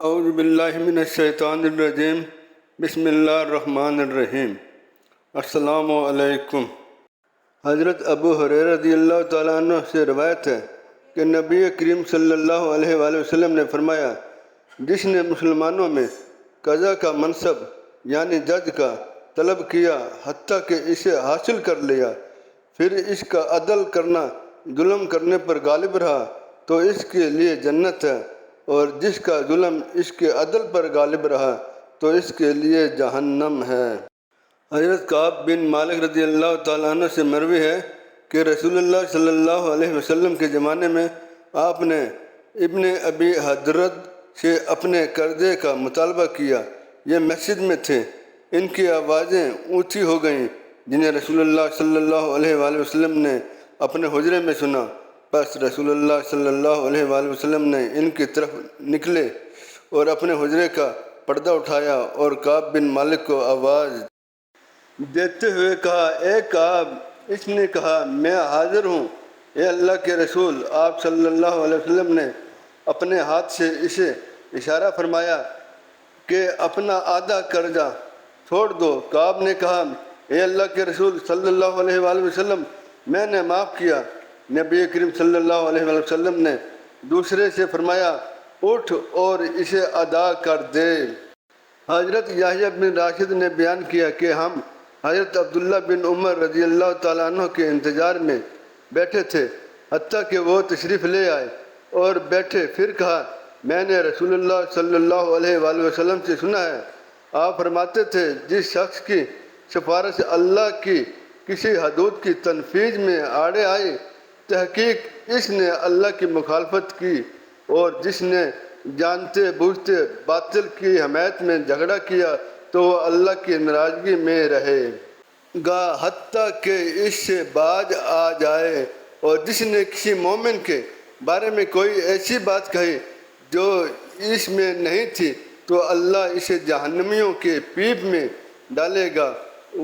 اعوذ باللہ من الشیطان الرجیم بسم اللہ الرحمن الرحیم۔ السلام علیکم۔ حضرت ابو ہریرہ رضی اللہ تعالیٰ عنہ سے روایت ہے کہ نبی کریم صلی اللہ علیہ وآلہ وسلم نے فرمایا، جس نے مسلمانوں میں قضا کا منصب یعنی جج کا طلب کیا حتیٰ کہ اسے حاصل کر لیا، پھر اس کا عدل کرنا ظلم کرنے پر غالب رہا تو اس کے لیے جنت ہے، اور جس کا ظلم اس کے عدل پر غالب رہا تو اس کے لیے جہنم ہے۔ حضرت کعب بن مالک رضی اللہ تعالیٰ عنہ سے مروی ہے کہ رسول اللہ صلی اللہ علیہ وسلم کے زمانے میں آپ نے ابن ابی حدرد سے اپنے قرضے کا مطالبہ کیا۔ یہ مسجد میں تھے، ان کی آوازیں اونچی ہو گئیں جنہیں رسول اللہ صلی اللہ علیہ وآلہ وسلم نے اپنے حجرے میں سنا۔ بس رسول اللہ صلی اللہ علیہ وآلہ وسلم نے ان کی طرف نکلے اور اپنے حجرے کا پردہ اٹھایا اور کعب بن مالک کو آواز دیتے ہوئے کہا، اے کعب۔ اس نے کہا، میں حاضر ہوں اے اللہ کے رسول۔ آپ صلی اللہ علیہ وسلم نے اپنے ہاتھ سے اسے اشارہ فرمایا کہ اپنا آدھا قرضہ چھوڑ دو۔ کعب نے کہا، اے اللہ کے رسول صلی اللہ علیہ وآلہ وسلم، میں نے معاف کیا۔ نبی کریم صلی اللہ علیہ وآلہ وسلم نے دوسرے سے فرمایا، اٹھ اور اسے ادا کر دے۔ حضرت یحییٰ بن راشد نے بیان کیا کہ ہم حضرت عبداللہ بن عمر رضی اللہ تعالیٰ عنہ کے انتظار میں بیٹھے تھے حتیٰ کہ وہ تشریف لے آئے اور بیٹھے، پھر کہا، میں نے رسول اللہ صلی اللہ علیہ وآلہ وسلم سے سنا ہے، آپ فرماتے تھے، جس شخص کی سفارش اللہ کی کسی حدود کی تنفیذ میں آڑے آئی، تحقیق اس نے اللہ کی مخالفت کی، اور جس نے جانتے بوجھتے باطل کی حمایت میں جھگڑا کیا تو وہ اللہ کی ناراضگی میں رہے گا حتیٰ کہ اس سے باز آ جائے، اور جس نے کسی مومن کے بارے میں کوئی ایسی بات کہی جو اس میں نہیں تھی تو اللہ اسے جہنمیوں کے پیپ میں ڈالے گا،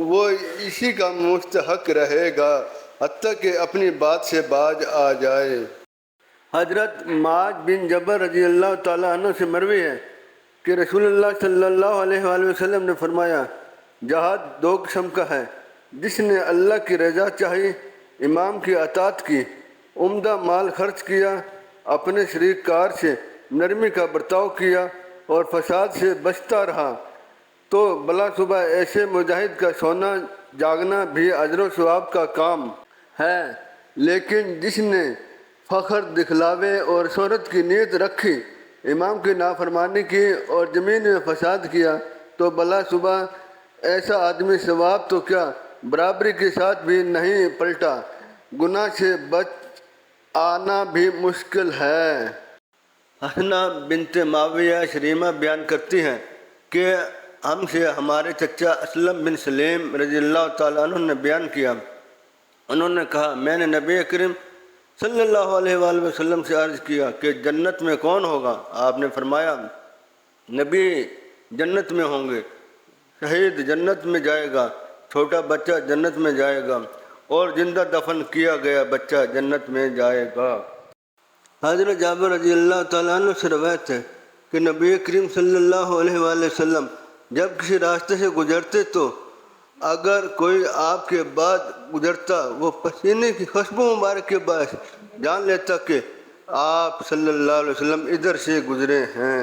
وہ اسی کا مستحق رہے گا حتیٰ کہ اپنی بات سے باز آ جائے۔ حضرت معاذ بن جبل رضی اللہ تعالیٰ عنہ سے مروی ہے کہ رسول اللہ صلی اللہ علیہ وآلہ وسلم نے فرمایا، جہاد دو قسم کا ہے، جس نے اللہ کی رضا چاہی، امام کی اطاعت کی، عمدہ مال خرچ کیا، اپنے شریک کار سے نرمی کا برتاؤ کیا اور فساد سے بچتا رہا، تو بلا صبح ایسے مجاہد کا سونا جاگنا بھی اجر و ثواب کا کام ہے۔ لیکن جس نے فخر، دکھلاوے اور شہرت کی نیت رکھی، امام کی نافرمانی کی اور زمین میں فساد کیا، تو بلا صبح ایسا آدمی ثواب تو کیا برابری کے ساتھ بھی نہیں پلٹا، گناہ سے بچ آنا بھی مشکل ہے۔ حسنہ بنت معاویہ شریمہ بیان کرتی ہیں کہ ہم سے ہمارے چچا اسلم بن سلیم رضی اللہ تعالیٰ عنہ نے بیان کیا، انہوں نے کہا، میں نے نبی کریم صلی اللہ علیہ وآلہ وسلم سے عرض کیا کہ جنت میں کون ہوگا؟ آپ نے فرمایا، نبی جنت میں ہوں گے، شہید جنت میں جائے گا، چھوٹا بچہ جنت میں جائے گا، اور زندہ دفن کیا گیا بچہ جنت میں جائے گا۔ حضرت جابر رضی اللہ تعالیٰ عنہ سے روایت ہے کہ نبی کریم صلی اللہ علیہ وآلہ وسلم جب کسی راستے سے گزرتے تو اگر کوئی آپ کے بعد گزرتا، وہ پسینے کی خوشبو مبارک کے باعث جان لیتا کہ آپ صلی اللہ علیہ وسلم ادھر سے گزرے ہیں۔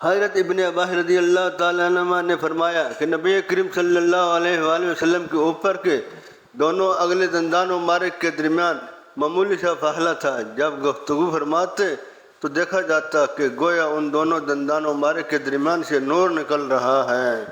حضرت ابن عباس رضی اللہ تعالیٰ عنہ نے فرمایا کہ نبی کریم صلی اللہ علیہ وآلہ وسلم کے اوپر کے دونوں اگلے دندان مبارک کے درمیان معمولی سا فاصلہ تھا، جب گفتگو فرماتے تو دیکھا جاتا کہ گویا ان دونوں دندان مبارک کے درمیان سے نور نکل رہا ہے۔